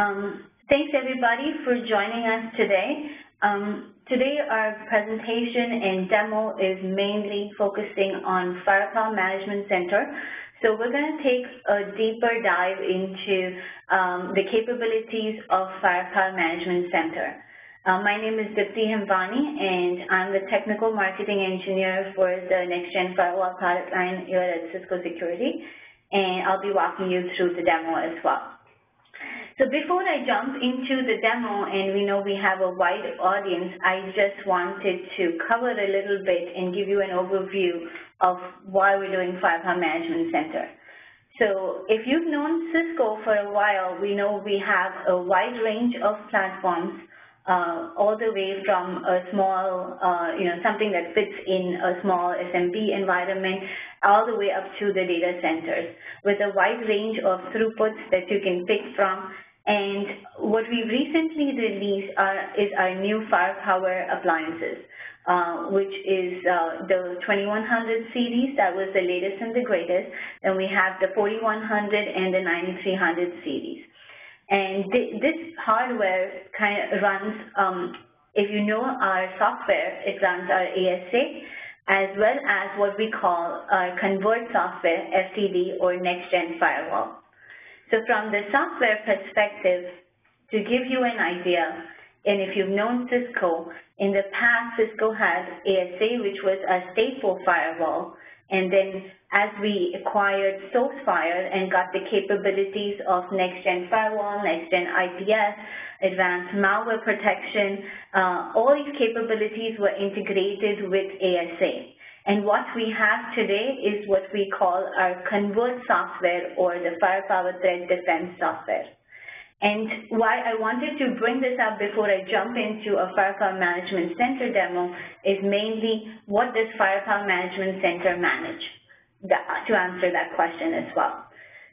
Thanks everybody for joining us today. Today our presentation and demo is mainly focusing on Firepower Management Center. So we're going to take a deeper dive into the capabilities of Firepower Management Center. My name is Dipti Himvani, and I'm the Technical Marketing Engineer for the Next-Gen Firewall product line here at Cisco Security, and I'll be walking you through the demo as well. So before I jump into the demo, and we know we have a wide audience, I just wanted to cover a little bit and give you an overview of why we're doing Firepower Management Center. So if you've known Cisco for a while, we know we have a wide range of platforms, all the way from a small, something that fits in a small SMB environment, all the way up to the data centers, with a wide range of throughputs that you can pick from. And what we recently released is our new Firepower appliances, which is the 2100 series. That was the latest and the greatest. Then we have the 4100 and the 9300 series. And this hardware kind of runs, if you know our software, it runs our ASA, as well as what we call our convert software, FTD, or next-gen firewall. So from the software perspective, to give you an idea, and if you've known Cisco, in the past Cisco had ASA, which was a stateful firewall, and then as we acquired SourceFire and got the capabilities of next-gen firewall, next-gen IPS, advanced malware protection, all these capabilities were integrated with ASA. And what we have today is what we call our convert software, or the Firepower Threat Defense software. And why I wanted to bring this up before I jump into a Firepower Management Center demo is mainly, what does Firepower Management Center manage? To answer that question as well.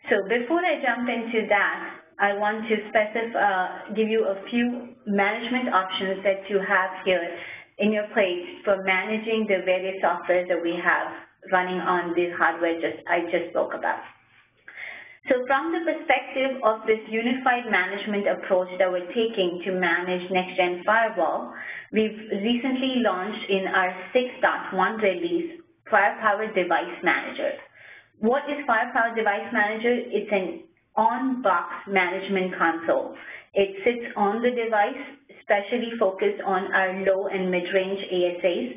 So before I jump into that, I want to give you a few management options that you have here in your plate for managing the various softwares that we have running on the hardware I just spoke about. So from the perspective of this unified management approach that we're taking to manage next-gen firewall, we've recently launched in our 6.1 release Firepower Device Manager. What is Firepower Device Manager? It's an on-box management console. It sits on the device, especially focused on our low and mid-range ASAs,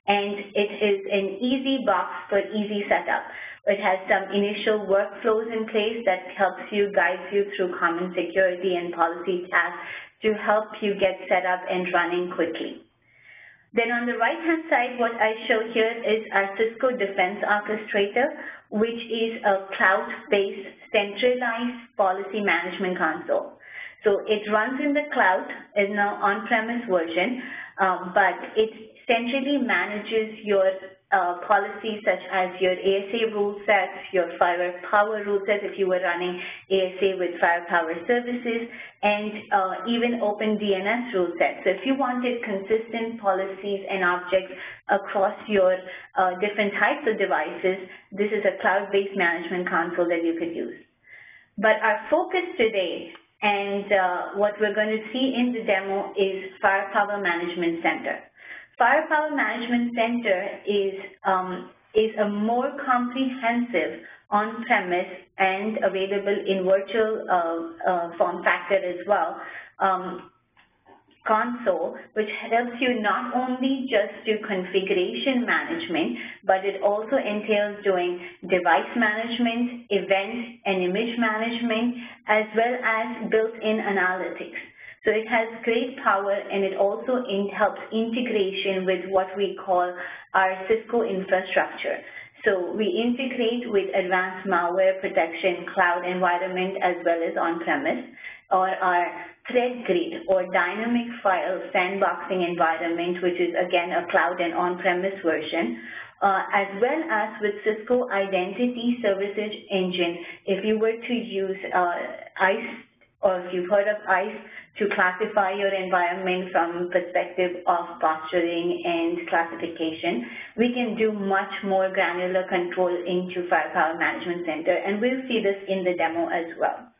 and it is an easy box for easy setup. It has some initial workflows in place that guides you through common security and policy tasks to help you get set up and running quickly. Then on the right-hand side, what I show here is our Cisco Defense Orchestrator, which is a cloud-based centralized policy management console. So it runs in the cloud, is now on-premise version, but it centrally manages your policies such as your ASA rule sets, your Firepower rule sets if you were running ASA with Firepower services, and even open DNS rule sets. So if you wanted consistent policies and objects across your different types of devices, this is a cloud-based management console that you could use. But our focus today, and what we're going to see in the demo, is Firepower Management Center. Firepower Management Center is a more comprehensive on-premise and available in virtual form factor as well, console, which helps you not only just do configuration management, but it also entails doing device management, event and image management, as well as built-in analytics. So it has great power, and it also helps integration with what we call our Cisco infrastructure. So we integrate with advanced malware protection, cloud environment, as well as on-premise, or our threat grid or dynamic file sandboxing environment, which is again a cloud and on-premise version, as well as with Cisco Identity Services Engine. If you were to use ICE, or if you've heard of ICE, to classify your environment from perspective of posturing and classification, we can do much more granular control into Firepower Management Center, and we'll see this in the demo as well.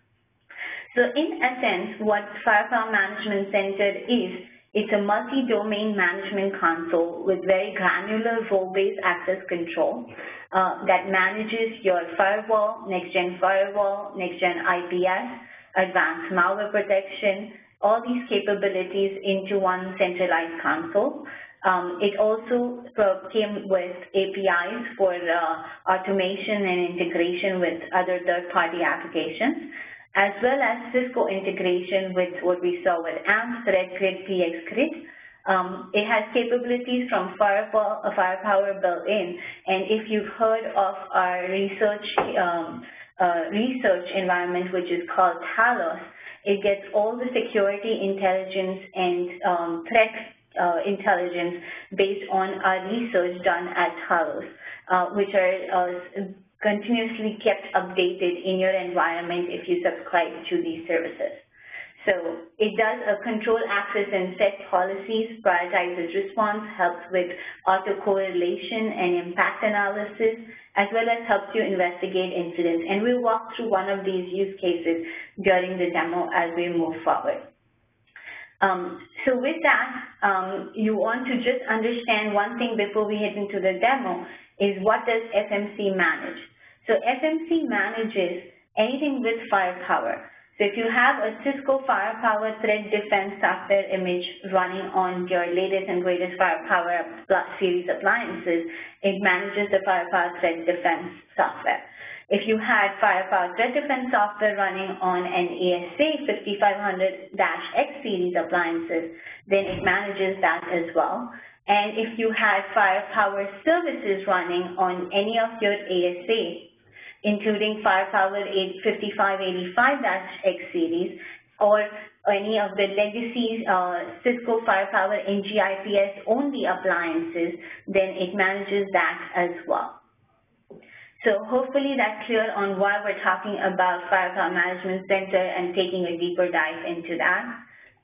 So in essence, what Firepower Management Center is, it's a multi-domain management console with very granular role-based access control that manages your firewall, next-gen IPS, advanced malware protection, all these capabilities into one centralized console. It also came with APIs for automation and integration with other third-party applications, as well as Cisco integration with what we saw with AMP, ThreadGrid, PXGrid. It has capabilities from Firepower built in, and if you've heard of our research environment, which is called Talos, it gets all the security intelligence and threat intelligence based on our research done at Talos, which are continuously kept updated in your environment if you subscribe to these services. So it does a control access and set policies, prioritizes response, helps with autocorrelation and impact analysis, as well as helps you investigate incidents. And we'll walk through one of these use cases during the demo as we move forward. So with that, you want to just understand one thing before we head into the demo is what does FMC manage? So FMC manages anything with Firepower. So if you have a Cisco Firepower Threat Defense software image running on your latest and greatest Firepower series appliances, it manages the Firepower Threat Defense software. If you had Firepower Threat Defense software running on an ASA 5500-X series appliances, then it manages that as well. And if you had Firepower services running on any of your ASA, including Firepower 5585-X series, or any of the legacy Cisco Firepower NG-IPS only appliances, then it manages that as well. So hopefully that's clear on why we're talking about Firepower Management Center and taking a deeper dive into that.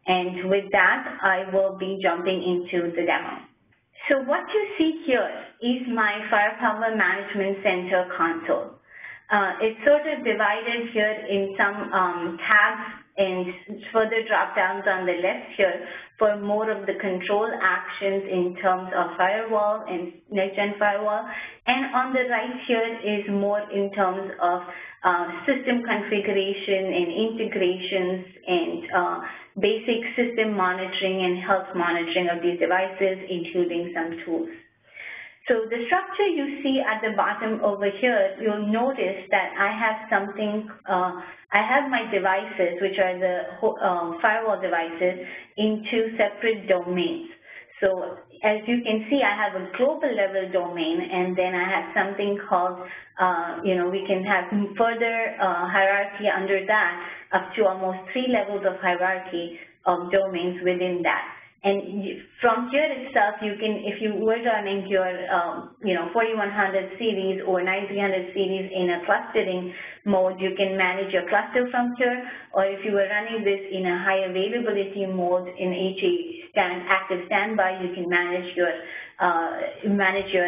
And with that, I will be jumping into the demo. So what you see here is my Firepower Management Center console. It's sort of divided here in some tabs and further drop-downs on the left here for more of the control actions in terms of firewall and next-gen firewall. And on the right here is more in terms of system configuration and integrations and basic system monitoring and health monitoring of these devices, including some tools. So the structure you see at the bottom over here, you'll notice that I have something, I have my devices, which are the firewall devices, in two separate domains. So as you can see, I have a global level domain, and then I have something called, we can have further hierarchy under that, up to almost 3 levels of hierarchy of domains within that. And from here itself, you can, if you were running your, 4100 series or 9300 series in a clustering mode, you can manage your cluster from here. Or if you were running this in a high availability mode in active standby, you can manage your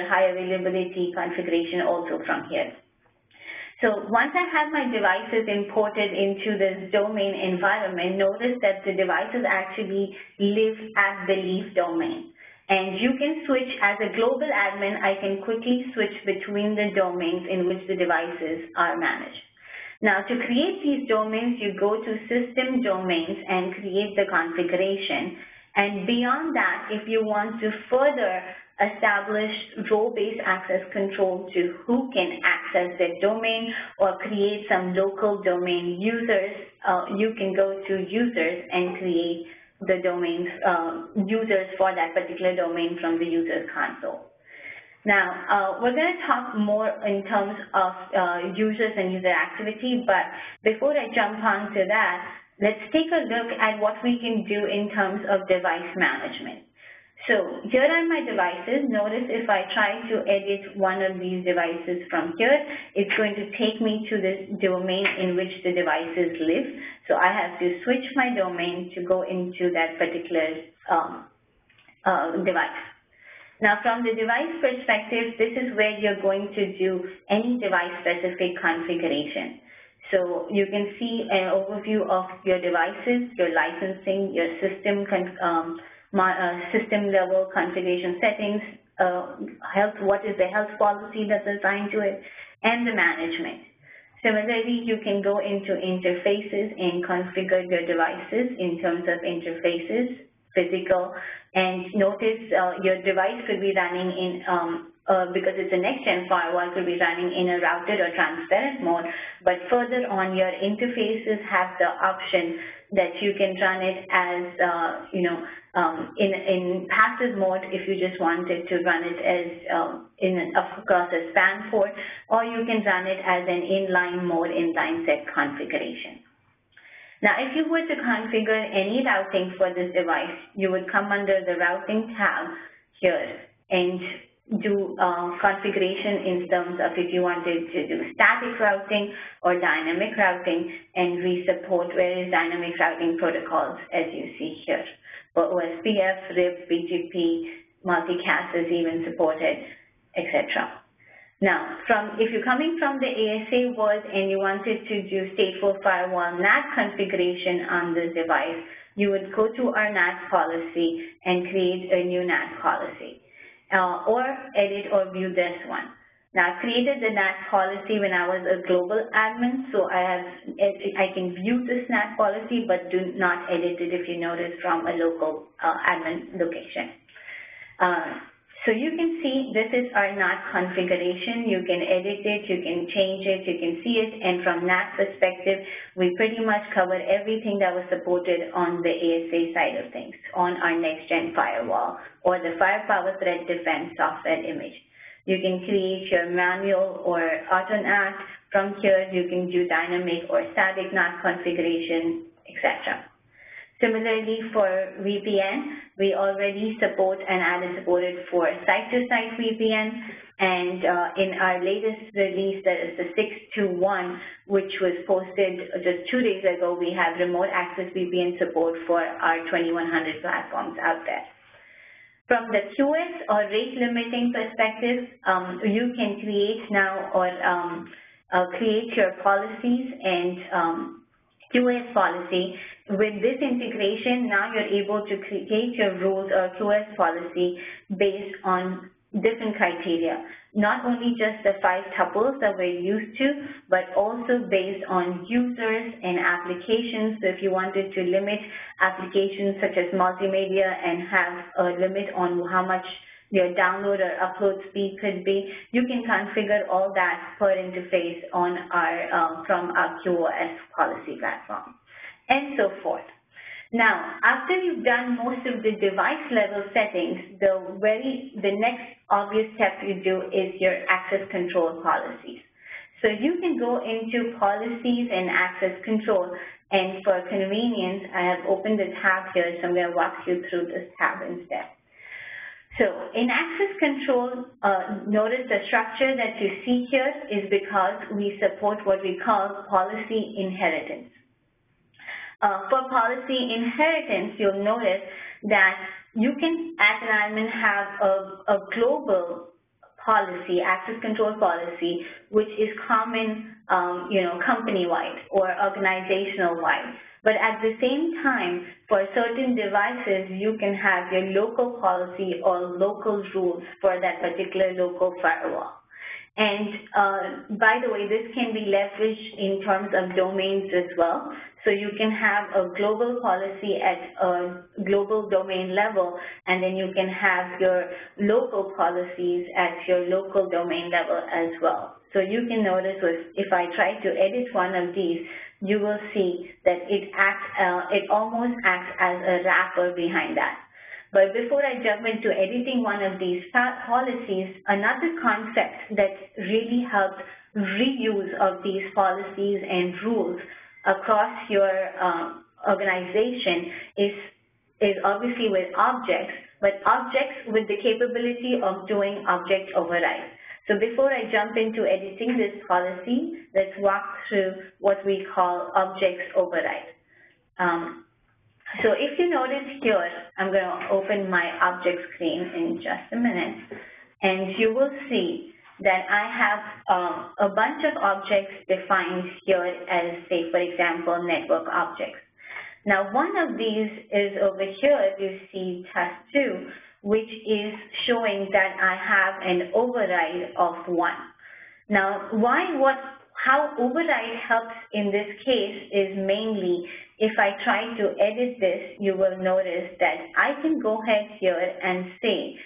high availability configuration also from here. So once I have my devices imported into this domain environment, notice that the devices actually live at the leaf domain. And you can switch, as a global admin, I can quickly switch between the domains in which the devices are managed. Now, to create these domains, you go to System Domains and create the configuration. And beyond that, if you want to further establish role-based access control to who can access that domain or create some local domain users, you can go to Users and create the domains, users for that particular domain from the Users console. Now, we're going to talk more in terms of users and user activity, but before I jump on to that, let's take a look at what we can do in terms of device management. So here are my devices. Notice if I try to edit one of these devices from here, it's going to take me to this domain in which the devices live. So I have to switch my domain to go into that particular device. Now, from the device perspective, this is where you're going to do any device-specific configuration. So you can see an overview of your devices, your licensing, your system level configuration settings, what is the health policy that's assigned to it, and the management. Similarly, you can go into interfaces and configure your devices in terms of interfaces, physical, and notice your device could be running in, because it's a next-gen firewall, could be running in a routed or transparent mode, but further on your interfaces have the option that you can run it as, in passive mode if you just wanted to run it as across a span port, or you can run it as an inline mode, inline set configuration. Now, if you were to configure any routing for this device, you would come under the routing tab here and do configuration in terms of if you wanted to do static routing or dynamic routing, and we support various dynamic routing protocols as you see here. For OSPF, RIP, BGP, multicast is even supported, etc. Now, if you're coming from the ASA world and you wanted to do stateful firewall NAT configuration on this device, you would go to our NAT policy and create a new NAT policy, or edit or view this one. Now, I created the NAT policy when I was a global admin, so I can view this NAT policy, but do not edit it if you notice from a local admin location. So you can see this is our NAT configuration. You can edit it, you can change it, you can see it, and from NAT perspective, we pretty much covered everything that was supported on the ASA side of things on our next-gen firewall or the Firepower Threat Defense software image. You can create your manual or auto NAT. From here, you can do dynamic or static NAT configuration, etc. Similarly, for VPN, we already support and added supported for site-to-site VPN, and in our latest release, that is the 6.2.1, which was posted just 2 days ago, we have remote access VPN support for our 2100 platforms out there. From the QoS or rate limiting perspective, you can create now or create your policies and QoS policy. With this integration, now you're able to create your rules or QoS policy based on different criteria, not only just the 5 tuples that we're used to, but also based on users and applications. So if you wanted to limit applications such as multimedia and have a limit on how much your download or upload speed could be, you can configure all that per interface on our from our QoS policy platform, and so forth. Now, after you've done most of the device level settings, the next obvious step you do is your access control policies. So you can go into policies and access control, and for convenience, I have opened the tab here, so I'm going to walk you through this tab instead. So in access control, notice the structure that you see here is because we support what we call policy inheritance. For policy inheritance, you'll notice that you can, as an admin, have a global policy, access control policy, which is common, company-wide or organizational-wide. But at the same time, for certain devices, you can have your local policy or local rules for that particular local firewall. And by the way, this can be leveraged in terms of domains as well. So you can have a global policy at a global domain level, and then you can have your local policies at your local domain level as well. So you can notice if I try to edit one of these, you will see that it almost acts as a wrapper behind that. But before I jump into editing one of these policies, another concept that really helps reuse of these policies and rules across your organization is obviously with objects, but objects with the capability of doing object override. So before I jump into editing this policy, let's walk through what we call objects override. So if you notice here, I'm going to open my object screen in just a minute, and you will see that I have a bunch of objects defined here as, say, for example, network objects. Now, one of these is over here, you see task 2, which is showing that I have an override of 1. Now, how override helps in this case is mainly if I try to edit this, you will notice that I can go ahead here and say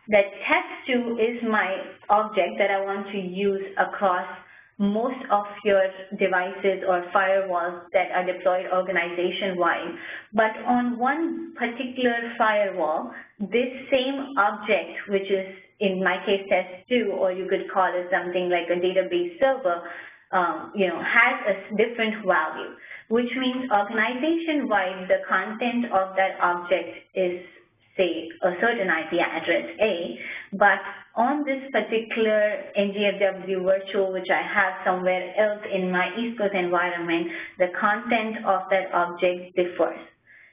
that test2 is my object that I want to use across most of your devices or firewalls that are deployed organization-wide. But on one particular firewall, this same object, which is in my case test2, or you could call it something like a database server, has a different value, which means organization-wide the content of that object is, say, a certain IP address A, but on this particular NGFW virtual, which I have somewhere else in my East Coast environment, the content of that object differs.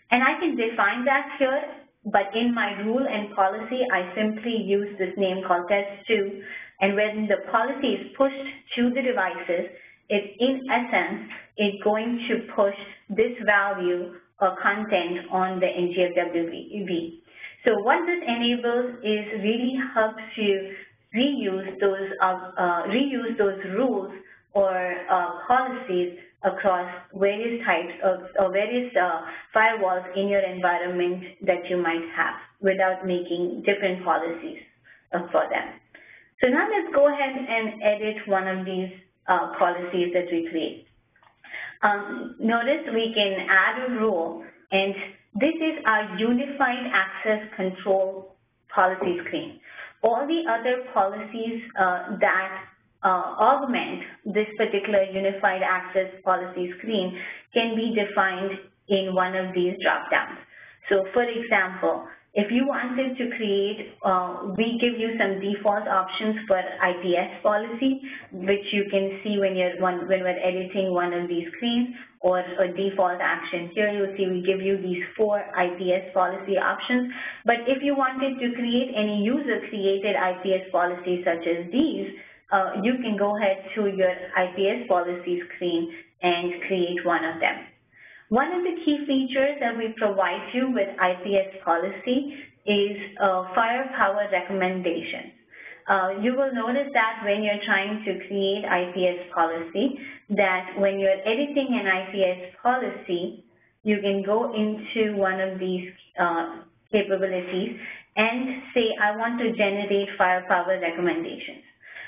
And I can define that here, but in my rule and policy, I simply use this name called test2, and when the policy is pushed to the devices, in essence, it's going to push this value or content on the NGFW. So what this enables is really helps you reuse those rules or policies across various types of or various firewalls in your environment that you might have without making different policies for them. So now let's go ahead and edit one of these policies that we create. Notice we can add a rule, and this is our unified access control policy screen. All the other policies that augment this particular unified access policy screen can be defined in one of these drop-downs. So for example, if you wanted to create, we give you some default options for IPS policy, which you can see when we're editing one of these screens, or a default action. Here you'll see we give you these 4 IPS policy options. But if you wanted to create any user-created IPS policies such as these, you can go ahead to your IPS policy screen and create one of them. One of the key features that we provide you with IPS policy is firepower recommendations. You will notice that when you're trying to create IPS policy, that when you're editing an IPS policy, you can go into one of these capabilities and say, I want to generate firepower recommendations.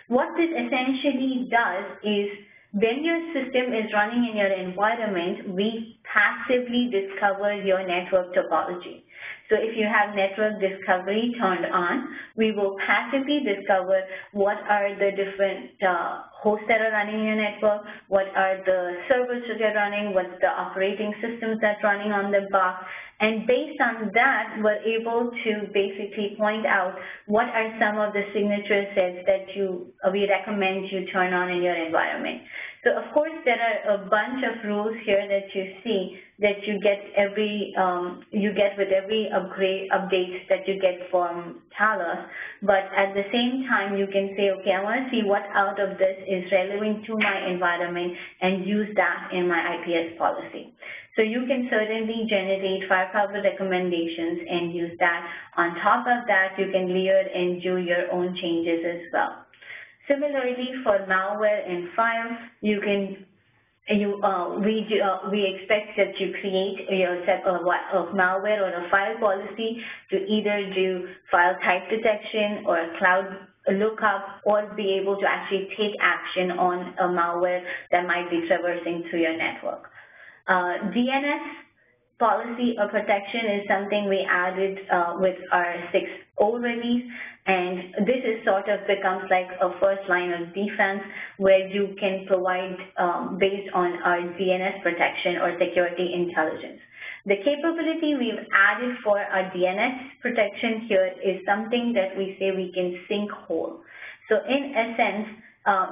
What this essentially does is when your system is running in your environment, we passively discover your network topology. So if you have network discovery turned on, we will passively discover what are the different hosts that are running your network, what are the servers that you're running, what's the operating systems that's running on the box, and based on that, we're able to basically point out what are some of the signature sets that we recommend you turn on in your environment. So of course, there are a bunch of rules here that you see that you get with every update that you get from Talos. But at the same time, you can say, okay, I want to see what out of this is relevant to my environment and use that in my IPS policy. So you can certainly generate firepower recommendations and use that. On top of that, you can layer and do your own changes as well. Similarly, for malware and file, we expect that you create your set of malware or a file policy to either do file type detection or a cloud lookup, or be able to actually take action on a malware that might be traversing through your network. DNS policy or protection is something we added with our 6.0 release, and this is sort of becomes like a first line of defense where you can provide based on our DNS protection or security intelligence. The capability we've added for our DNS protection here is something that we say we can sinkhole. So in essence,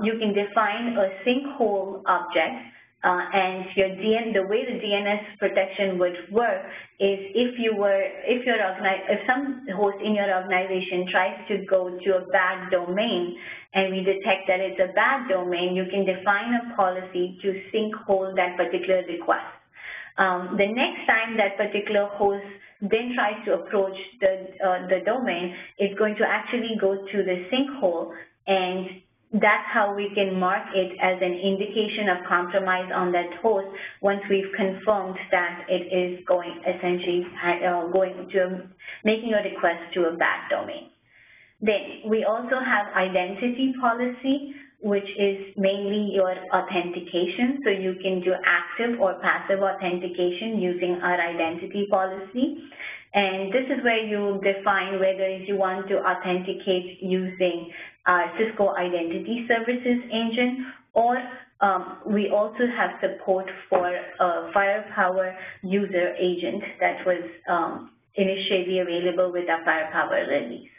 you can define a sinkhole object and the way the DNS protection would work is if some host in your organization tries to go to a bad domain and we detect that it's a bad domain, you can define a policy to sinkhole that particular request. The next time that particular host then tries to approach the domain, it's going to actually go to the sinkhole, and that's how we can mark it as an indication of compromise on that host once we've confirmed that it is essentially making a request to a bad domain. Then we also have identity policy, which is mainly your authentication. So you can do active or passive authentication using our identity policy. And this is where you define whether you want to authenticate using our Cisco Identity Services engine, or we also have support for a Firepower user agent that was initially available with our Firepower release.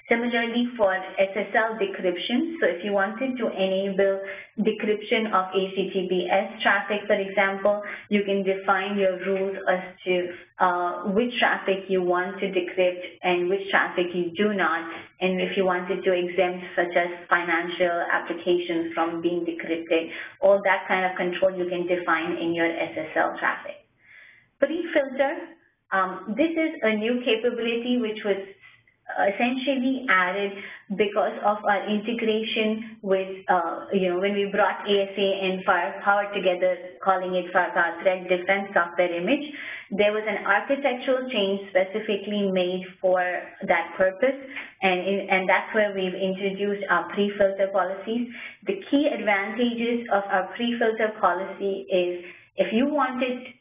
Similarly, for SSL decryption, so if you wanted to enable decryption of HTTPS traffic, for example, you can define your rules as to which traffic you want to decrypt and which traffic you do not, and if you wanted to exempt such as financial applications from being decrypted, all that kind of control you can define in your SSL traffic. Pre-filter, this is a new capability which was essentially added because of our integration with, when we brought ASA and Firepower together, calling it Firepower Threat Defense Software Image, there was an architectural change specifically made for that purpose, and that's where we've introduced our pre-filter policies. The key advantages of our pre-filter policy is if you wanted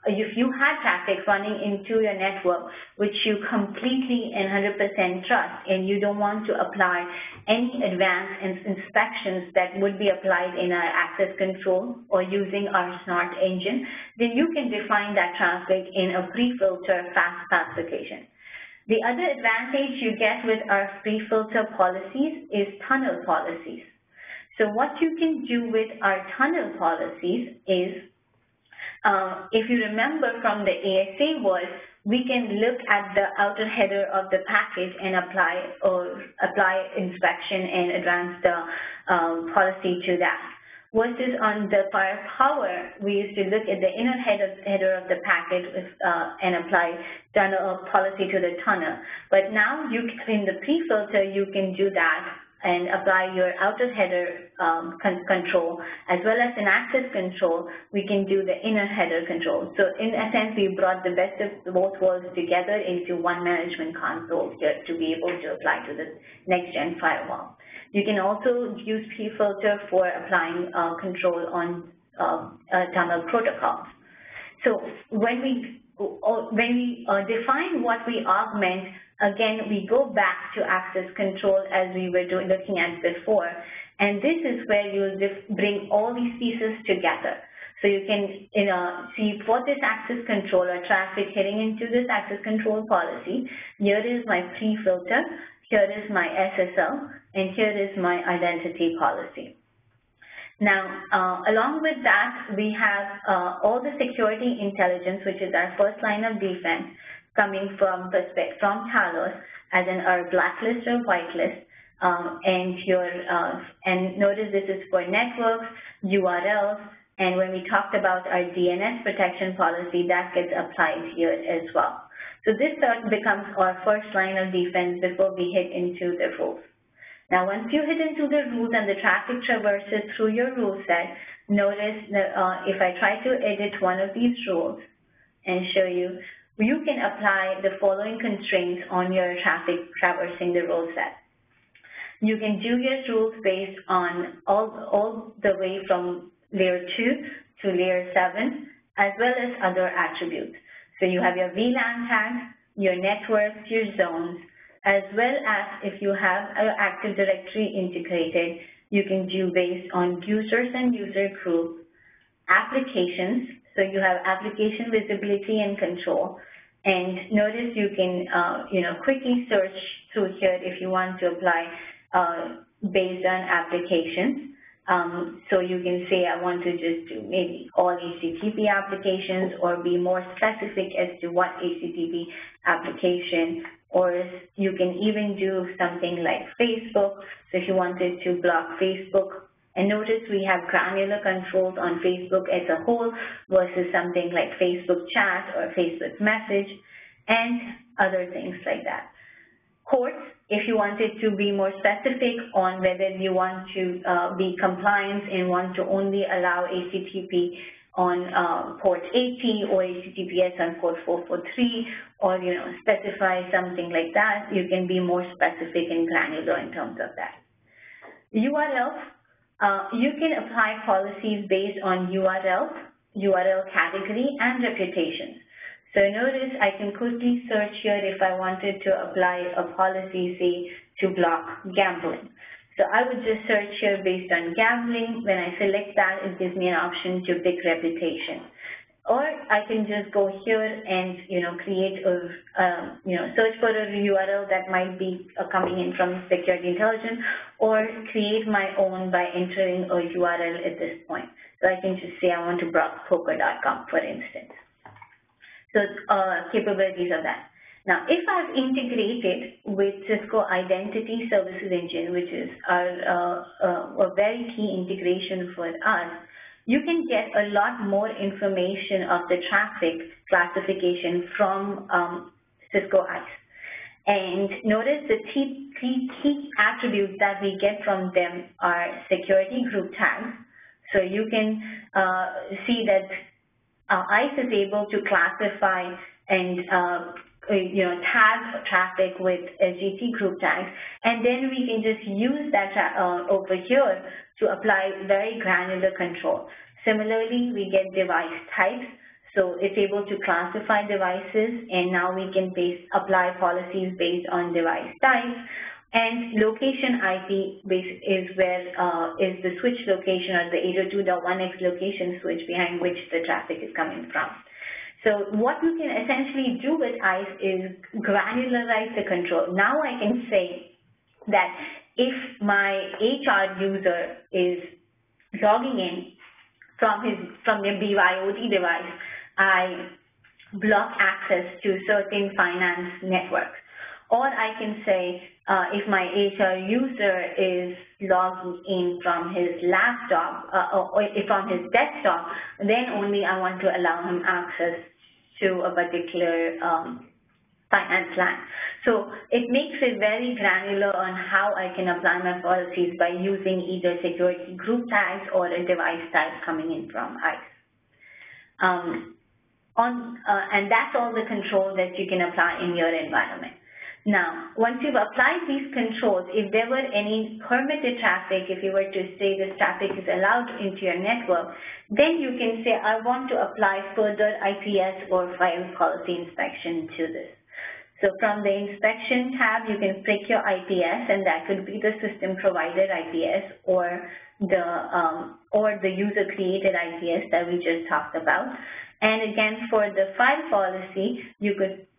if you had traffic running into your network which you completely and 100% trust, and you don't want to apply any advanced inspections that would be applied in our access control or using our SNART engine, then you can define that traffic in a pre-filter fast classification. The other advantage you get with our pre-filter policies is tunnel policies. So what you can do with our tunnel policies is, if you remember from the ASA was, we can look at the outer header of the package and apply inspection and advance the policy to that. Versus on the Firepower, we used to look at the inner header of the packet and apply tunnel policy to the tunnel. But now in the pre-filter, you can do that and apply your outer header control, as well as in access control, we can do the inner header control. So in essence, we brought the best of both worlds together into one management console to be able to apply to the next-gen firewall. You can also use pre-filter for applying control on tunnel protocols. So when we define what we augment, again, we go back to access control as we were looking at before, and this is where you'll bring all these pieces together. So you can see for this access control or traffic heading into this access control policy, here is my pre-filter, here is my SSL, and here is my identity policy. Now, along with that, we have all the security intelligence, which is our first line of defense, coming from Talos, as in our blacklist or whitelist, and notice this is for networks, URLs, and when we talked about our DNS protection policy, that gets applied here as well. So this becomes our first line of defense before we hit into the rules. Now, once you hit into the rules and the traffic traverses through your rule set, notice that if I try to edit one of these rules and show you, you can apply the following constraints on your traffic traversing the rule set. You can do your rules based on all the way from layer 2 to layer 7, as well as other attributes. So you have your VLAN tags, your networks, your zones, as well as if you have an Active Directory integrated, you can do based on users and user groups, applications, so you have application visibility and control, and notice you can quickly search through here if you want to apply based on applications. So you can say, I want to just do maybe all HTTP applications, or be more specific as to what HTTP application, or you can even do something like Facebook. So if you wanted to block Facebook, and notice we have granular controls on Facebook as a whole versus something like Facebook chat or Facebook message and other things like that. Courts, if you wanted to be more specific on whether you want to be compliant and want to only allow HTTP on port 80 or HTTPS on port 443, or specify something like that, you can be more specific and granular in terms of that. URLs, you can apply policies based on URL category, and reputations. So notice I can quickly search here if I wanted to apply a policy, say, to block gambling. So I would just search here based on gambling. When I select that, it gives me an option to pick reputation. Or I can just go here and, create a, search for a URL that might be coming in from security intelligence, or create my own by entering a URL at this point. So I can just say I want to block poker.com, for instance. So capabilities of that. Now, if I've integrated with Cisco Identity Services Engine, which is a very key integration for us, you can get a lot more information of the traffic classification from Cisco ICE. And notice the key attributes that we get from them are security group tags. So you can see that ICE is able to classify and tag traffic with SGT group tags, and then we can just use that over here to apply very granular control. Similarly, we get device types, so it's able to classify devices, and now we can apply policies based on device types. And location IP is where is the switch location, or the 802.1x location switch behind which the traffic is coming from. So what you can essentially do with ICE is granularize the control. Now I can say that if my HR user is logging in from their BYOD device, I block access to certain finance networks. Or I can say if my HR user is logging in from his laptop or from his desktop, then only I want to allow him access to a particular finance line. So it makes it very granular on how I can apply my policies by using either security group tags or a device type coming in from ICE. And that's all the control that you can apply in your environment. Now, once you've applied these controls, if there were any permitted traffic, if you were to say this traffic is allowed into your network, then you can say, I want to apply further IPS or file policy inspection to this. So from the inspection tab, you can pick your IPS, and that could be the system provided IPS or the user created IPS that we just talked about. And again, for the file policy, you could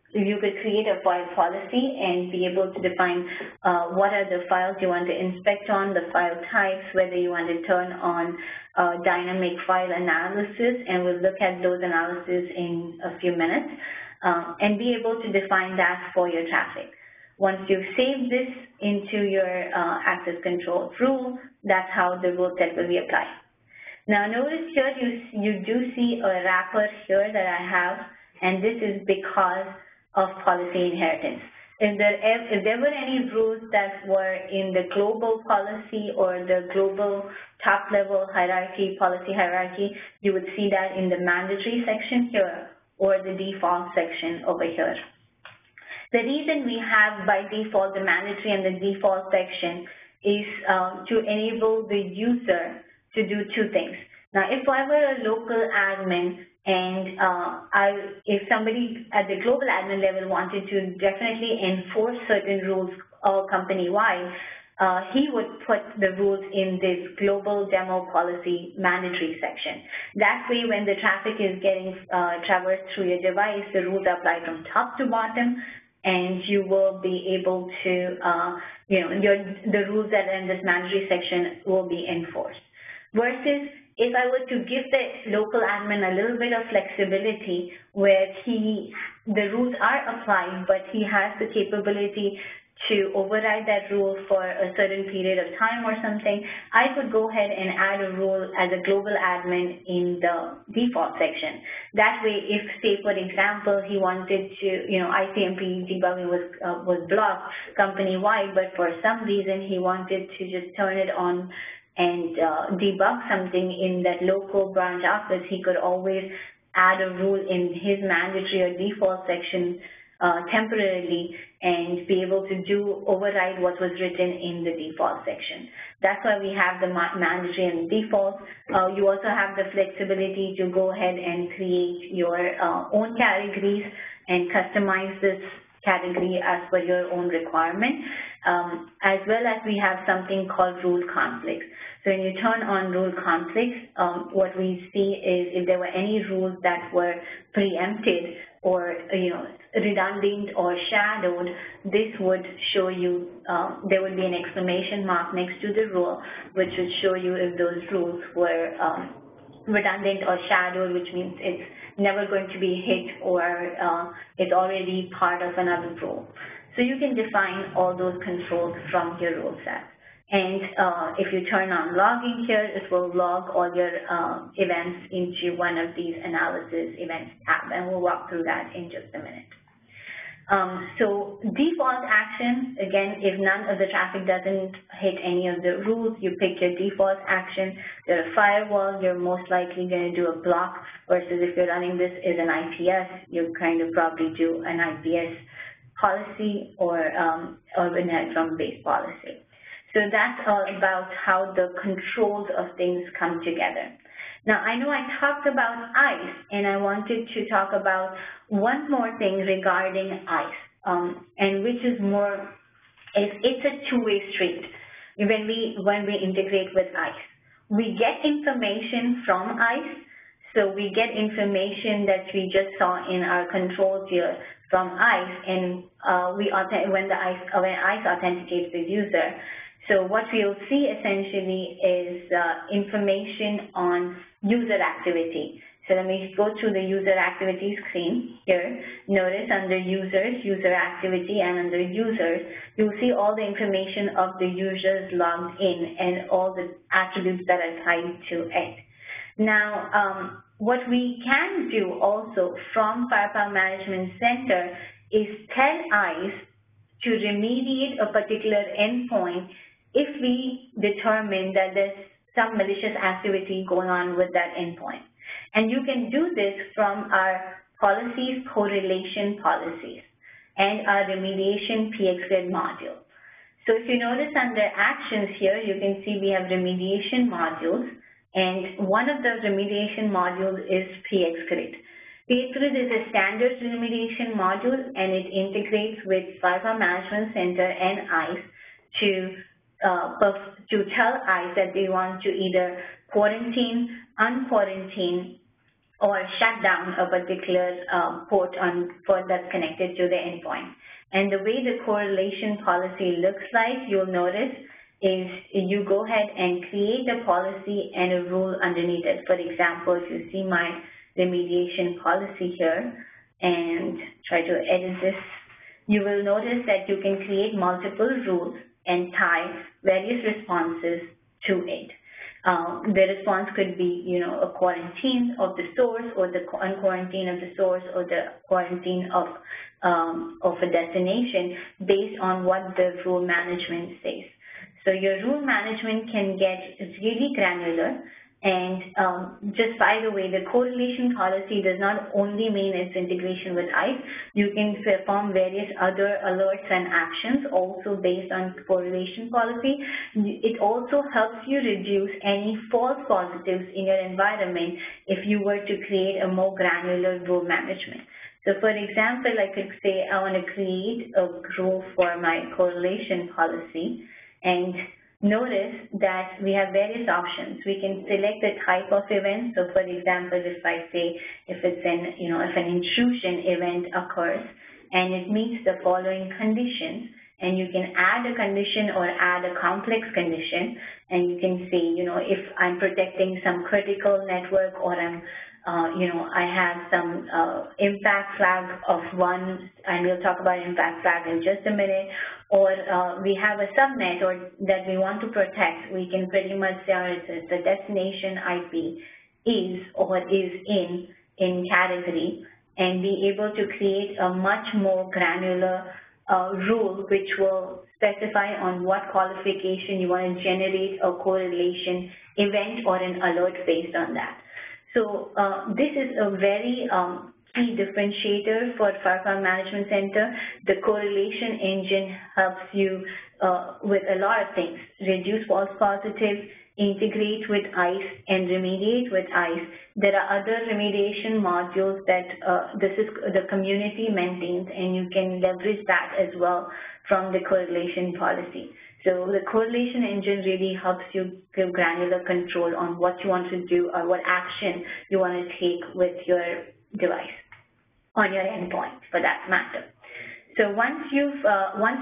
create a file policy and be able to define what are the files you want to inspect on, the file types, whether you want to turn on dynamic file analysis, and we'll look at those analysis in a few minutes, and be able to define that for your traffic. Once you've saved this into your access control rule, that's how the rule set will be applied. Now notice here you do see a wrapper here that I have, and this is because of policy inheritance. If there were any rules that were in the global policy or the global top-level hierarchy, policy hierarchy, you would see that in the mandatory section here or the default section over here. The reason we have by default the mandatory and the default section is to enable the user to do two things. Now, if I were a local admin and if somebody at the global admin level wanted to definitely enforce certain rules company-wide, he would put the rules in this global demo policy mandatory section. That way, when the traffic is getting traversed through your device, the rules are applied from top to bottom, and you will be able to, the rules that are in this mandatory section will be enforced. versus if I were to give the local admin a little bit of flexibility where the rules are applied, but he has the capability to override that rule for a certain period of time or something, I could go ahead and add a rule as a global admin in the default section. That way, if, say, for example, he wanted to, ICMP debugging was blocked company-wide, but for some reason he wanted to just turn it on and debug something in that local branch office, he could always add a rule in his mandatory or default section temporarily and be able to override what was written in the default section. That's why we have the mandatory and default. You also have the flexibility to go ahead and create your own categories and customize this category as per your own requirement, as well as we have something called rule conflicts. So when you turn on rule conflicts, what we see is if there were any rules that were preempted or redundant or shadowed, this would show you, there would be an exclamation mark next to the rule, which would show you if those rules were redundant or shadowed, which means it's never going to be hit or it's already part of another rule. So you can define all those controls from your rule set. And if you turn on logging here, it will log all your events into one of these analysis events tab, and we'll walk through that in just a minute. So default actions, again, if none of the traffic doesn't hit any of the rules, you pick your default action. You're a firewall, you're most likely going to do a block, versus if you're running this as an IPS, you kind of probably do an IPS policy or a from-based policy. So that's all about how the controls of things come together. Now, I know I talked about ICE, and I wanted to talk about one more thing regarding ICE, and which is more, it's a two-way street when we integrate with ICE. We get information from ICE, so we get information that we just saw in our controls here from ICE, and when ICE authenticates the user. So what we'll see essentially is information on user activity. So let me go to the user activity screen here. Notice under users, user activity, and under users, you'll see all the information of the users logged in and all the attributes that are tied to it. Now, what we can do also from Firepower Management Center is tell ICE to remediate a particular endpoint if we determine that there's some malicious activity going on with that endpoint. And you can do this from our policies, correlation policies, and our remediation PXGrid module. So if you notice under actions here, you can see we have remediation modules, and one of the remediation modules is PXGrid. PXGrid is a standard remediation module, and it integrates with Firepower Management Center and ICE to tell ICE that they want to either quarantine, unquarantine, or shut down a particular port that's connected to the endpoint. And the way the correlation policy looks like, you'll notice, is you go ahead and create a policy and a rule underneath it. For example, if you see my remediation policy here and try to edit this, you will notice that you can create multiple rules and tie various responses to it. The response could be, a quarantine of the source, or the unquarantine of the source, or the quarantine of a destination based on what the rule management says. So your rule management can get really granular. And just by the way, the correlation policy does not only mean its integration with ICE. You can perform various other alerts and actions also based on correlation policy. It also helps you reduce any false positives in your environment if you were to create a more granular rule management. So for example, I could say I want to create a rule for my correlation policy, and notice that we have various options. We can select the type of event. So for example, if I say if it's if an intrusion event occurs and it meets the following conditions, and you can add a condition or add a complex condition, and you can say, if I'm protecting some critical network, or I'm I have some impact flag of one, and we'll talk about impact flag in just a minute, or we have a subnet or that we want to protect. We can pretty much say the destination IP is or is in category, and be able to create a much more granular rule which will specify on what qualification you want to generate a correlation event or an alert based on that. So this is a very key differentiator for Firepower Management Center. The correlation engine helps you with a lot of things: reduce false positives, integrate with ICE, and remediate with ICE. There are other remediation modules that the community maintains, and you can leverage that as well from the correlation policy. So the correlation engine really helps you give granular control on what you want to do or what action you want to take with your device, on your endpoint for that matter. So once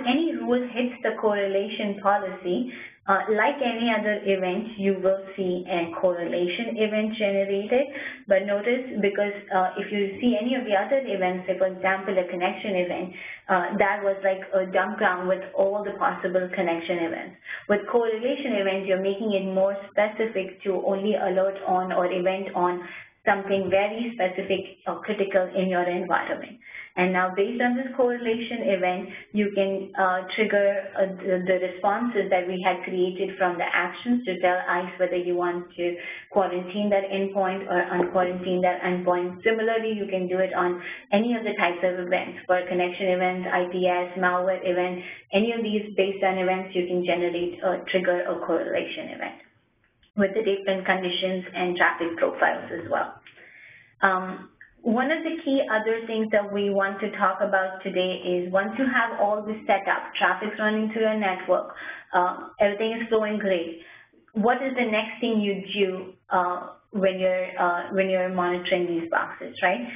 any rule hits the correlation policy, like any other event, you will see a correlation event generated. But notice, because if you see any of the other events, say for example a connection event, that was like a dump ground with all the possible connection events. With correlation events, you're making it more specific to only alert on or event on something very specific or critical in your environment. And now, based on this correlation event, you can trigger the responses that we had created from the actions to tell ICE whether you want to quarantine that endpoint or unquarantine that endpoint. Similarly, you can do it on any of the types of events. For connection events, IPS, malware event, any of these based on events, you can generate or trigger a correlation event with the different conditions and traffic profiles as well. One of the key other things that we want to talk about today is, once you have all this set up, traffic's running through your network, everything is flowing great, what is the next thing you do when you're monitoring these boxes, right?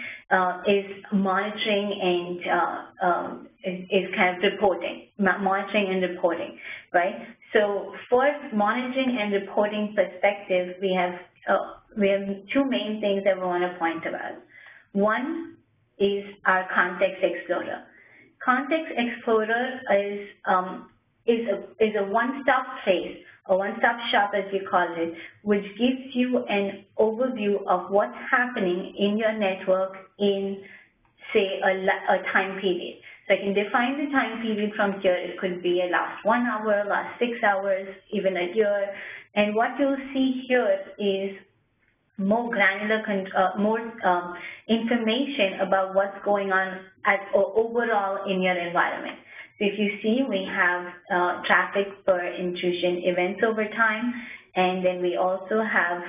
Is monitoring and is kind of reporting, monitoring and reporting, right? So for monitoring and reporting perspective, we have two main things that we want to point about. One is our Context Explorer. Context Explorer is a one-stop place, a one-stop shop as we call it, which gives you an overview of what's happening in your network in, say, a time period. So I can define the time period from here. It could be a last 1 hour, last 6 hours, even a year. And what you'll see here is more granular, more information about what's going on overall in your environment. So if you see, we have traffic per intrusion events over time, and then we also have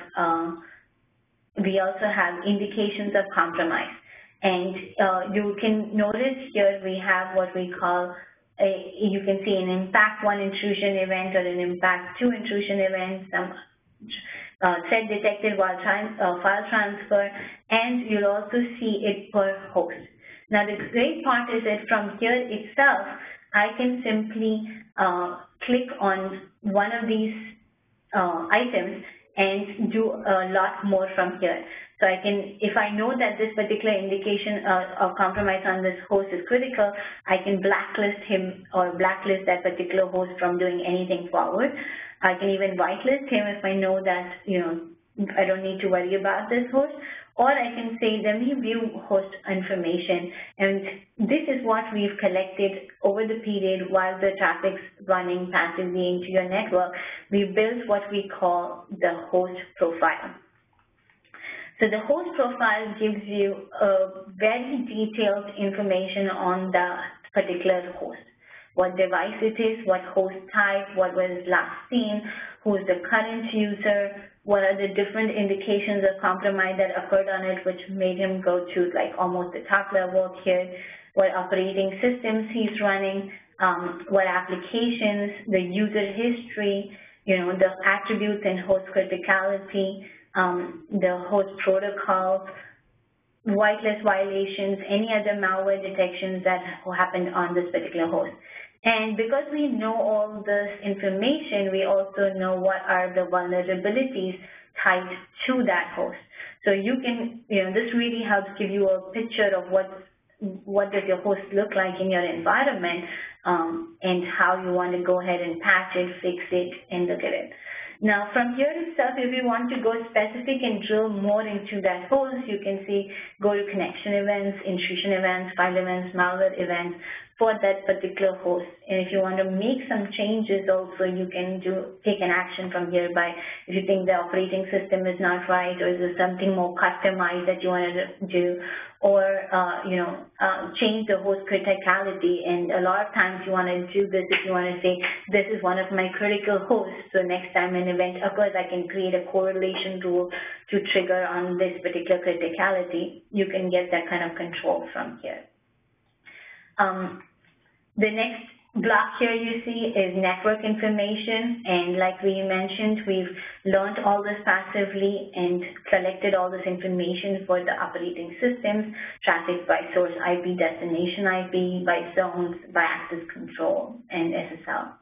indications of compromise. And you can notice here we have what we call you can see an impact 1 intrusion event or an impact 2 intrusion event, some threat detected while file transfer, and you'll also see it per host. Now the great part is that from here itself, I can simply click on one of these items and do a lot more from here. So I can, if I know that this particular indication of compromise on this host is critical, I can blacklist him or blacklist that particular host from doing anything forward. I can even whitelist him if I know that, I don't need to worry about this host. Or I can say, let me view host information. And this is what we've collected over the period while the traffic's running passively into your network. We built what we call the host profile. So the host profile gives you very detailed information on the particular host. What device it is, what host type, what was last seen, who is the current user, what are the different indications of compromise that occurred on it, which made him go to like almost the top level here, what operating systems he's running, what applications, the user history, the attributes and host criticality, the host protocols, whitelist violations, any other malware detections that happened on this particular host. And because we know all this information, we also know what are the vulnerabilities tied to that host. So you can, this really helps give you a picture of what does your host look like in your environment, and how you want to go ahead and patch it, fix it, and look at it. Now, from here itself, if you want to go specific and drill more into that host, you can see go to connection events, intrusion events, file events, malware events for that particular host. And if you want to make some changes also, you can take an action from here by, if you think the operating system is not right, or is there something more customized that you want to do, or change the host criticality. And a lot of times you want to do this if you want to say, this is one of my critical hosts, so next time an event occurs, I can create a correlation rule to trigger on this particular criticality. You can get that kind of control from here. The next block here you see is network information, and like we mentioned, we've learned all this passively and collected all this information for the operating systems, traffic by source IP, destination IP, by zones, by access control, and SSL.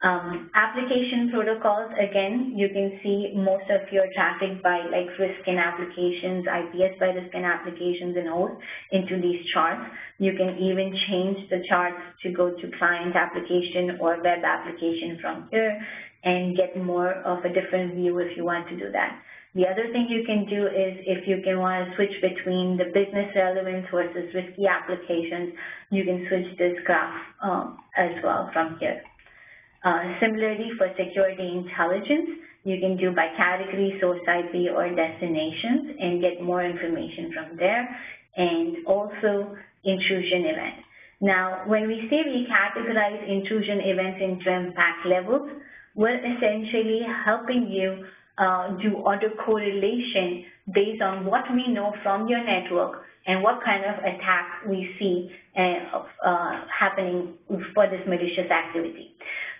Application protocols, again, you can see most of your traffic by like risk in applications, IPS by risk in applications and hosts into these charts. You can even change the charts to go to client application or web application from here and get more of a different view if you want to do that. The other thing you can do is if you can want to switch between the business relevance versus risky applications, you can switch this graph as well from here. Similarly, for security intelligence, you can do by category, source IP, or destinations and get more information from there, and also intrusion event. Now, when we say we categorize intrusion events into impact levels, we're essentially helping you do autocorrelation based on what we know from your network and what kind of attack we see happening for this malicious activity.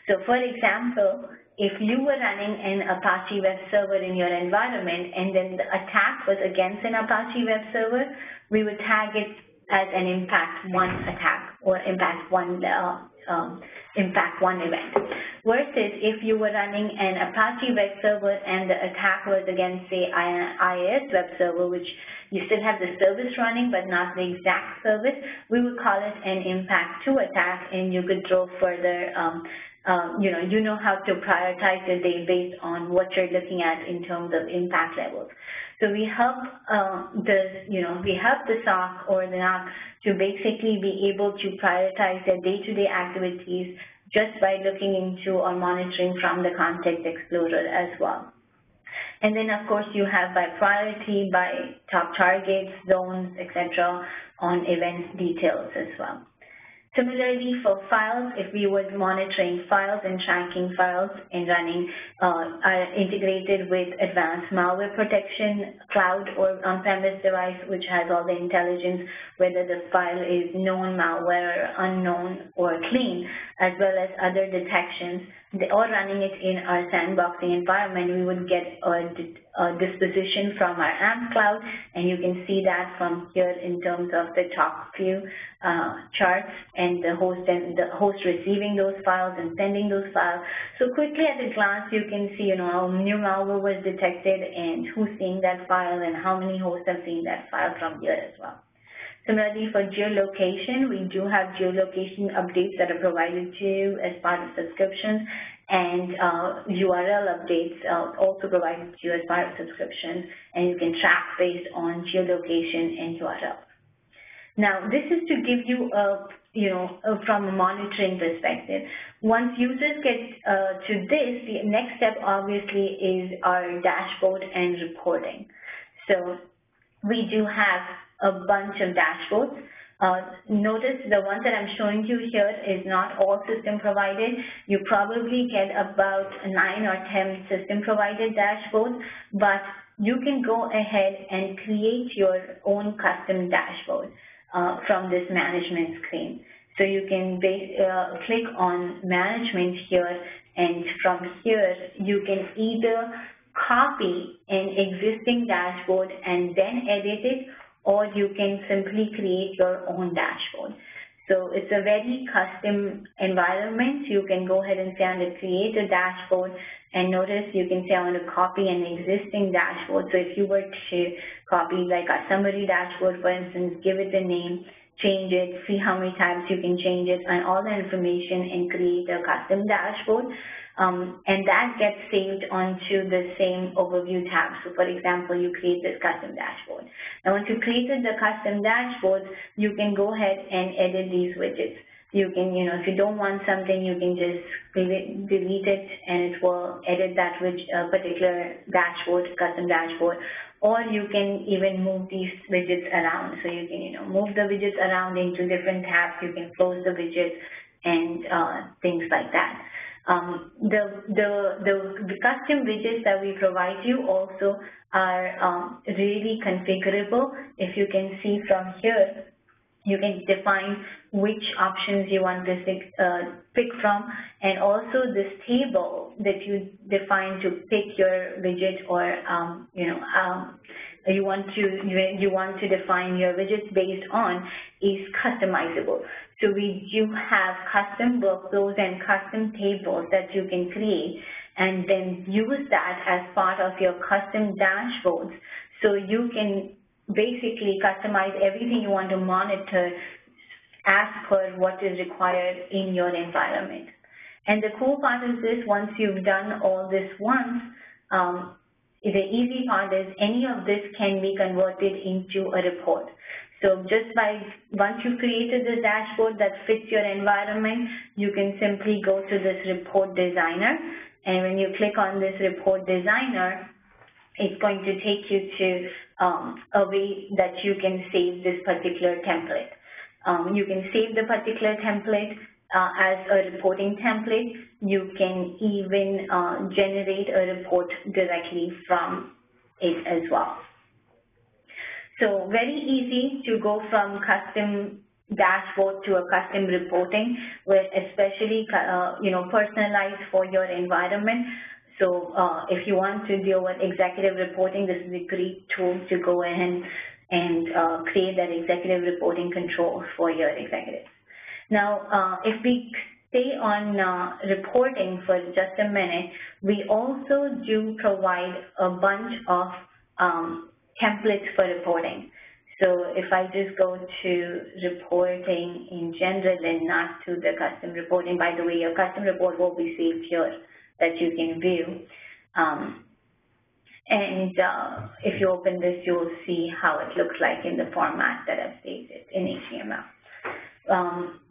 So for example, if you were running an Apache web server in your environment and then the attack was against an Apache web server, we would tag it as an impact 1 attack or impact 1 event. Versus if you were running an Apache web server and the attack was against, say, IIS web server, which you still have the service running but not the exact service, we would call it an impact 2 attack, and you could draw further you know how to prioritize your day based on what you're looking at in terms of impact levels. So we help the SOC or the NOC to basically be able to prioritize their day-to-day activities just by looking into or monitoring from the Context Explorer as well. And then, of course, you have by priority, by top targets, zones, etc., on event details as well. Similarly, for files, if we were monitoring files and tracking files and running are integrated with advanced malware protection, cloud or on-premise device, which has all the intelligence, whether the file is known malware, unknown, or clean, as well as other detections, or running it in our sandboxing environment, we would get a disposition from our AMP cloud, and you can see that from here in terms of the top few charts and the host receiving those files and sending those files. So quickly at a glance, you can see, how new malware was detected and who's seeing that file and how many hosts have seen that file from here as well. Similarly, for geolocation, we do have geolocation updates that are provided to you as part of subscriptions, and URL updates also provided to you as part of subscriptions, and you can track based on geolocation and URL. Now, this is to give you from a monitoring perspective. Once users get to this, the next step obviously is our dashboard and reporting. So we do have a bunch of dashboards. Notice the ones that I'm showing you here is not all system provided. You probably get about 9 or 10 system provided dashboards, but you can go ahead and create your own custom dashboard from this management screen. So you can click on management here, and from here you can either copy an existing dashboard and then edit it, or you can simply create your own dashboard. So it's a very custom environment. You can go ahead and say I want to create a dashboard, and notice you can say I want to copy an existing dashboard. So if you were to copy like a summary dashboard, for instance, give it a name, change it, see how many times you can change it, and all the information, and create a custom dashboard. And that gets saved onto the same overview tab. So for example, you create this custom dashboard. Now once you created the custom dashboard, you can go ahead and edit these widgets. You can, if you don't want something, you can just delete it, and it will edit that particular dashboard, custom dashboard. Or you can even move these widgets around. So you can, move the widgets around into different tabs. You can close the widgets and things like that. The custom widgets that we provide you also are really configurable. If you can see from here, you can define which options you want to pick from, and also this table that you define to pick your widget, or you want to define your widgets based on, is customizable. So we do have custom workflows and custom tables that you can create, and then use that as part of your custom dashboards. So you can basically customize everything you want to monitor as per what is required in your environment. And the cool part is this: once you've done all this once, the easy part is any of this can be converted into a report. So just once you've created this dashboard that fits your environment, you can simply go to this report designer, and when you click on this report designer, it's going to take you to a way that you can save this particular template. You can save the particular template as a reporting template. You can even generate a report directly from it as well. So very easy to go from custom dashboard to a custom reporting, where especially personalized for your environment. So if you want to deal with executive reporting, this is a great tool to go in and create that executive reporting control for your executives. Now, if we stay on reporting for just a minute, we also do provide a bunch of templates for reporting. So if I just go to reporting in general and not to the custom reporting, by the way, your custom report will be saved here that you can view. If you open this, you'll see how it looks like in the format that I've saved it in HTML.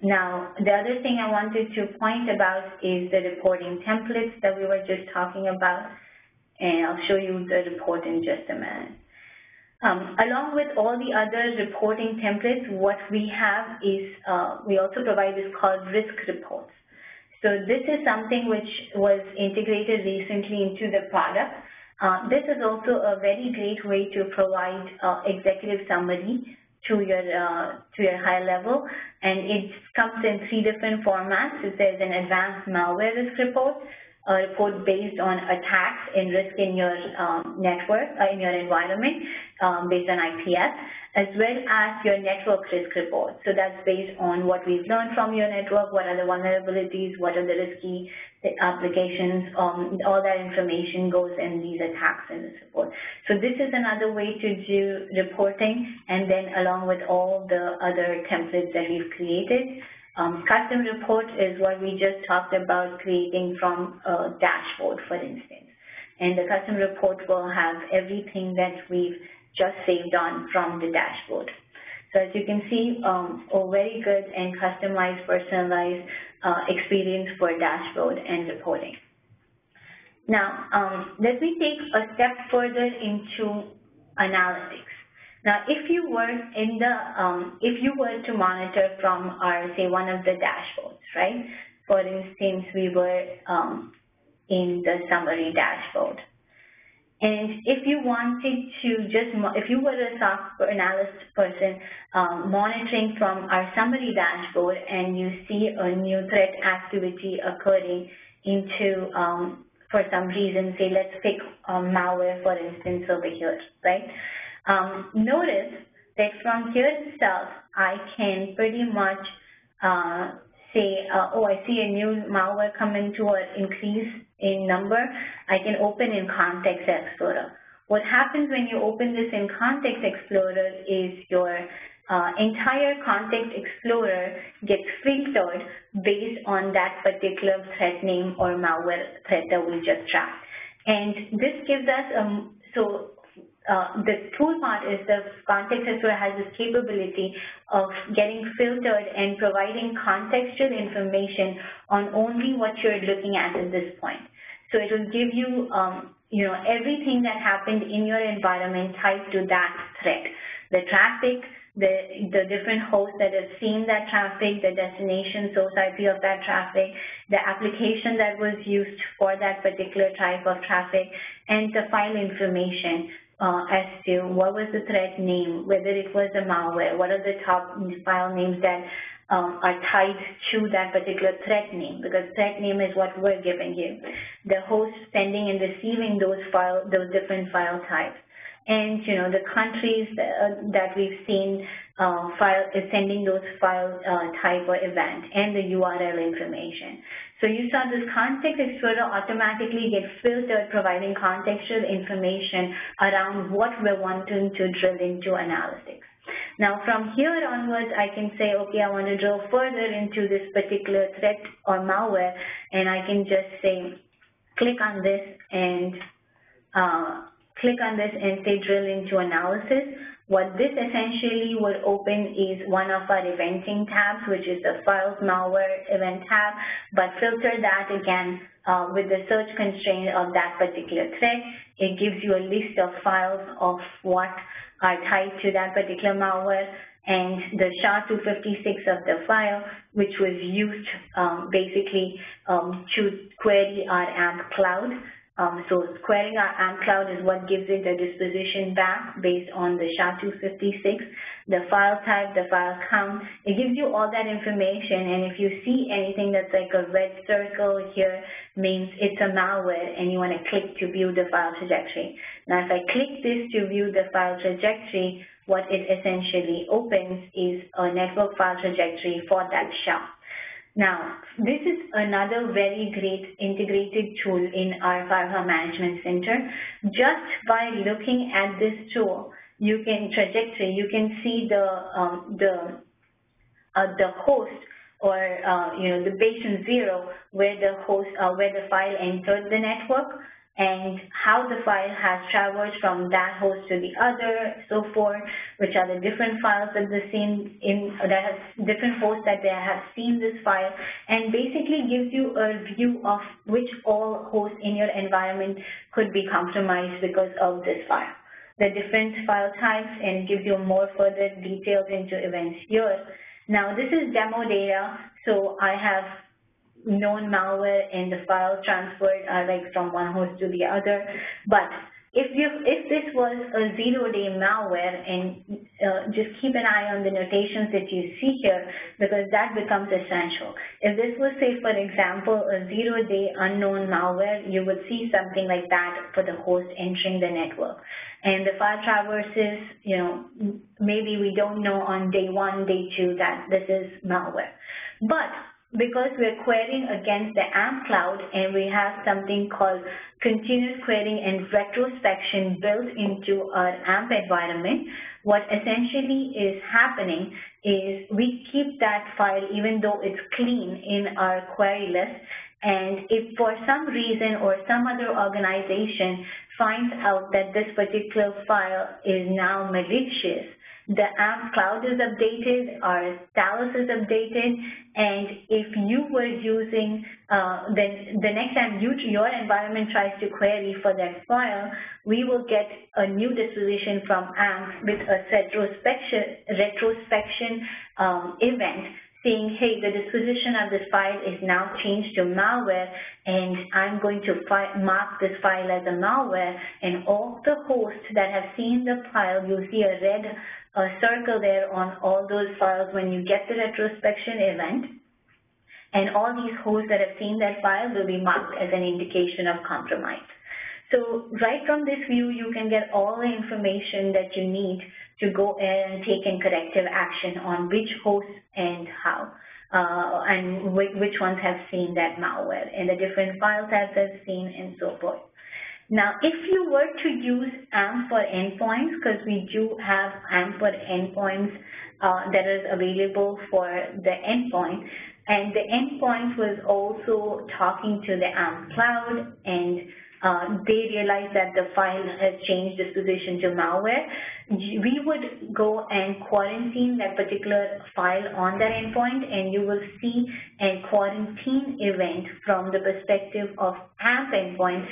Now, the other thing I wanted to point about is the reporting templates that we were just talking about, and I'll show you the report in just a minute. Along with all the other reporting templates, what we have is we also provide this called risk reports. So this is something which was integrated recently into the product. This is also a very great way to provide executive summary to your high level, and it comes in 3 different formats. It says an advanced malware risk report, a report based on attacks and risk in your network, in your environment, based on IPS, as well as your network risk report. So that's based on what we've learned from your network, what are the vulnerabilities, what are the risky applications, all that information goes in these attacks in this report. So this is another way to do reporting, and then along with all the other templates that we've created. Custom report is what we just talked about, creating from a dashboard, for instance. And the custom report will have everything that we've just saved on from the dashboard. So as you can see, a very good and customized, personalized experience for dashboard and reporting. Now, let me take a step further into analytics. Now, if you were to monitor from our, say, one of the dashboards, right? For instance, we were in the summary dashboard. And if you wanted to if you were a software analyst person monitoring from our summary dashboard, and you see a new threat activity occurring into, for some reason, say, let's pick malware, for instance, over here, right? Notice that from here itself, I can pretty much say, oh, I see a new malware come into an increase in number, I can open in Context Explorer. What happens when you open this in Context Explorer is your entire Context Explorer gets filtered based on that particular threat name or malware threat that we just tracked. And this gives us, the tool part is the Context Explorer has this capability of getting filtered and providing contextual information on only what you're looking at this point. So it will give you, everything that happened in your environment tied to that threat. The traffic, the different hosts that have seen that traffic, the destination source IP of that traffic, the application that was used for that particular type of traffic, and the file information as to what was the threat name, whether it was a malware, what are the top file names that are tied to that particular threat name, because threat name is what we're giving you. The host sending and receiving those different file types. And, the countries that we've seen sending those file type or event, and the URL information. So you saw this Context Explorer automatically get filtered, providing contextual information around what we're wanting to drill into analytics. Now, from here onwards, I can say, okay, I want to drill further into this particular threat or malware, and I can just say, click on this and say drill into analysis. What this essentially would open is one of our eventing tabs, which is the Files Malware Event tab, but filter that again with the search constraint of that particular threat. It gives you a list of files of what are tied to that particular malware, and the SHA-256 of the file, which was used basically to query our AMP cloud. So querying our AMP cloud is what gives it a disposition back based on the SHA-256, the file type, the file count. It gives you all that information, and if you see anything that's like a red circle here, means it's a malware and you want to click to view the file trajectory. Now, if I click this to view the file trajectory, what it essentially opens is a network file trajectory for that SHA. Now, this is another very great integrated tool in our Firewall Management Center. Just by looking at this tool, you can see the host or the base 0 where the file entered the network, and how the file has traversed from that host to the other, so forth, which are the different files that different hosts that they have seen this file, and basically gives you a view of which all hosts in your environment could be compromised because of this file. The different file types, and gives you more further details into events here. Now, this is demo data, so I have known malware and the files transferred are like from one host to the other. But if this was a 0-day malware, and just keep an eye on the notations that you see here, because that becomes essential. If this was, say, for example, a 0-day unknown malware, you would see something like that for the host entering the network. And the file traverses, maybe we don't know on day 1, day 2 that this is malware. But because we're querying against the AMP cloud, and we have something called continuous querying and retrospection built into our AMP environment, what essentially is happening is we keep that file even though it's clean in our query list, and if for some reason or some other organization finds out that this particular file is now malicious, the AMP cloud is updated, our Talos is updated, and if you were using, then the next time your environment tries to query for that file, we will get a new disposition from AMP with a retrospection event saying, hey, the disposition of this file is now changed to malware, and I'm going to mark this file as a malware, and all the hosts that have seen the file, you'll see a red circle there on all those files when you get the retrospection event, and all these hosts that have seen that file will be marked as an indication of compromise. So right from this view, you can get all the information that you need to go and take in corrective action on which host and how. and which ones have seen that malware, and the different file types have seen, and so forth. Now, if you were to use AMP for endpoints, because we do have AMP for endpoints that is available for the endpoint, and the endpoint was also talking to the AMP cloud, and they realized that the file has changed disposition to malware, we would go and quarantine that particular file on that endpoint, and you will see a quarantine event from the perspective of AMP endpoint,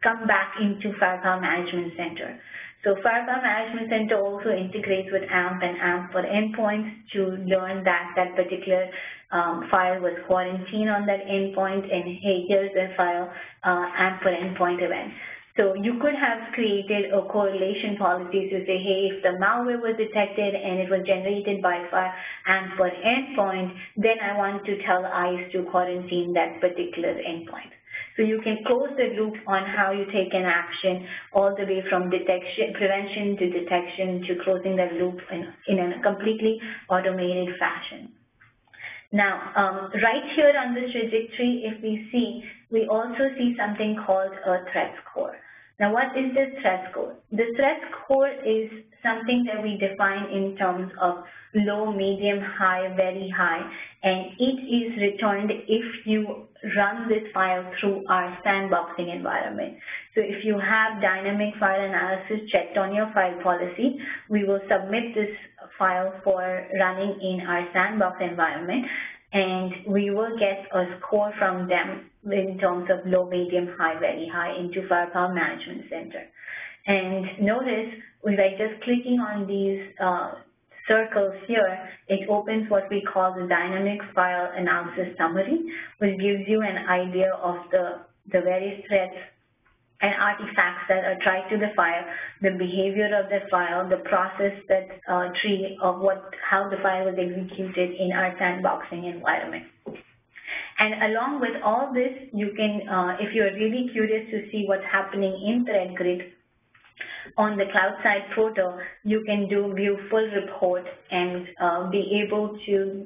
come back into Firepower Management Center. So Firepower Management Center also integrates with AMP and AMP for endpoints to learn that that particular file was quarantined on that endpoint, and hey, here's the file, AMP for endpoint event. So you could have created a correlation policy to say, hey, if the malware was detected and it was generated by AMP for endpoint, then I want to tell ICE to quarantine that particular endpoint. So you can close the loop on how you take an action all the way from prevention to detection to closing the loop in a completely automated fashion. Now, right here on this trajectory, if we see, we also see something called a threat score. Now, what is the threat score? The threat score is something that we define in terms of low, medium, high, very high, and it is returned if you run this file through our sandboxing environment. So if you have dynamic file analysis checked on your file policy, we will submit this file for running in our sandbox environment, and we will get a score from them in terms of low, medium, high, very high into Firepower Management Center. And notice, by just clicking on these circles here, it opens what we call the dynamic file analysis summary, which gives you an idea of the various threats and artifacts that are tied to the file, the behavior of the file, the process that tree of how the file was executed in our sandboxing environment. And along with all this, you can, if you're really curious to see what's happening in ThreatGrid, on the cloud side portal, you can view full report and be able to,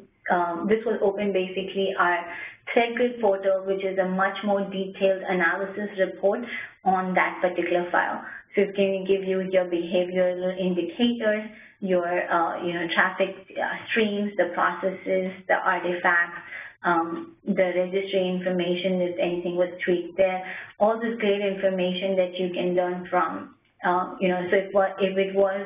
this will open basically our ThreatGrid portal, which is a much more detailed analysis report on that particular file. So it can give you your behavioral indicators, your traffic streams, the processes, the artifacts, the registry information, if anything was tweaked there, all this great information that you can learn from. So if it was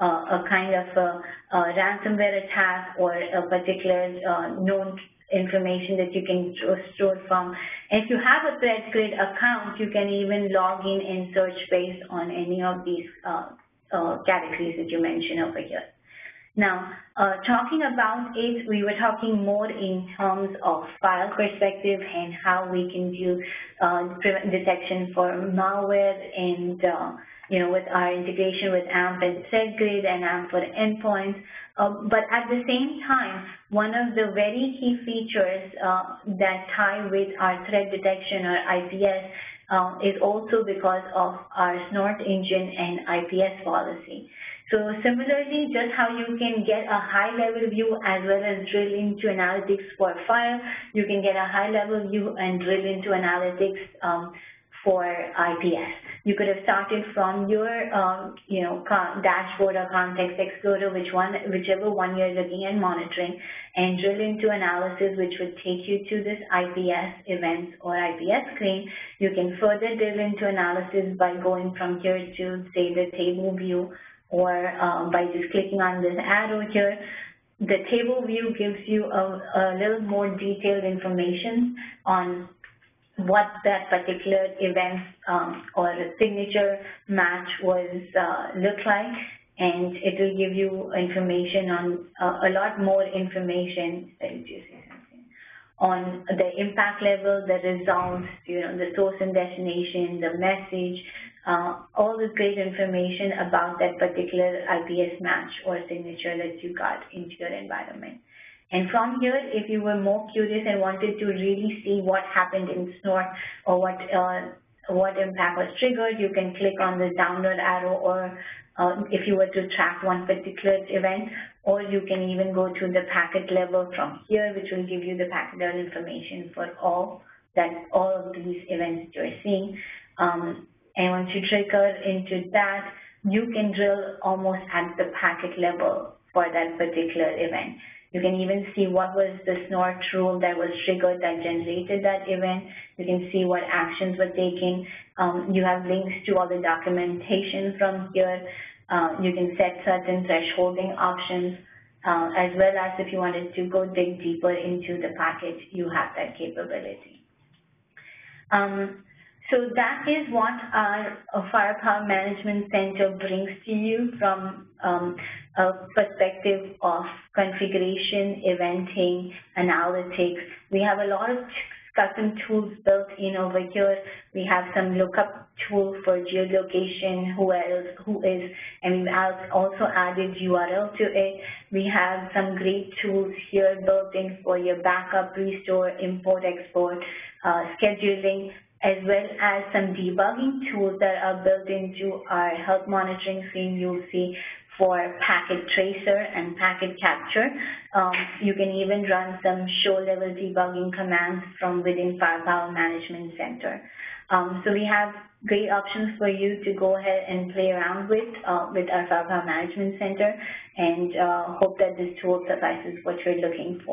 a kind of a ransomware attack or a particular known information that you can store from. And if you have a ThreatGrid account, you can even log in and search based on any of these categories that you mentioned over here. Now, talking about it, we were talking more in terms of file perspective and how we can do detection for malware and, with our integration with AMP and ThreatGrid and AMP for endpoints. But at the same time, one of the very key features that tie with our threat detection or IPS is also because of our Snort engine and IPS policy. So similarly, just how you can get a high-level view as well as drill into analytics for file, you can get a high-level view and drill into analytics for IPS. You could have started from your, dashboard or Context Explorer, whichever one you're looking at monitoring, and drill into analysis, which would take you to this IPS events or IPS screen. You can further drill into analysis by going from here to, say, the table view, or by just clicking on this arrow here. The table view gives you a little more detailed information on what that particular event or signature match was look like, and it will give you information on a lot more information on the impact level, the results, the source and destination, the message, all this great information about that particular IPS match or signature that you got into your environment. And from here, if you were more curious and wanted to really see what happened in Snort or what impact was triggered, you can click on the download arrow or if you were to track one particular event, or you can even go to the packet level from here, which will give you the packet level information for all of these events that you're seeing. And once you trigger into that, you can drill almost at the packet level for that particular event. You can even see what was the snort rule that was triggered that generated that event. You can see what actions were taken. You have links to all the documentation from here. You can set certain thresholding options, as well as if you wanted to go dig deeper into the packet, you have that capability. So that is what our Firepower Management Center brings to you from a perspective of configuration, eventing, analytics. We have a lot of custom tools built in over here. We have some lookup tool for geolocation, and we've also added URL to it. We have some great tools here built in for your backup, restore, import, export, scheduling, as well as some debugging tools that are built into our health monitoring screen. You'll see for packet tracer and packet capture. You can even run some show-level debugging commands from within Firepower Management Center. So we have great options for you to go ahead and play around with our Firepower Management Center, and hope that this tool suffices what you're looking for.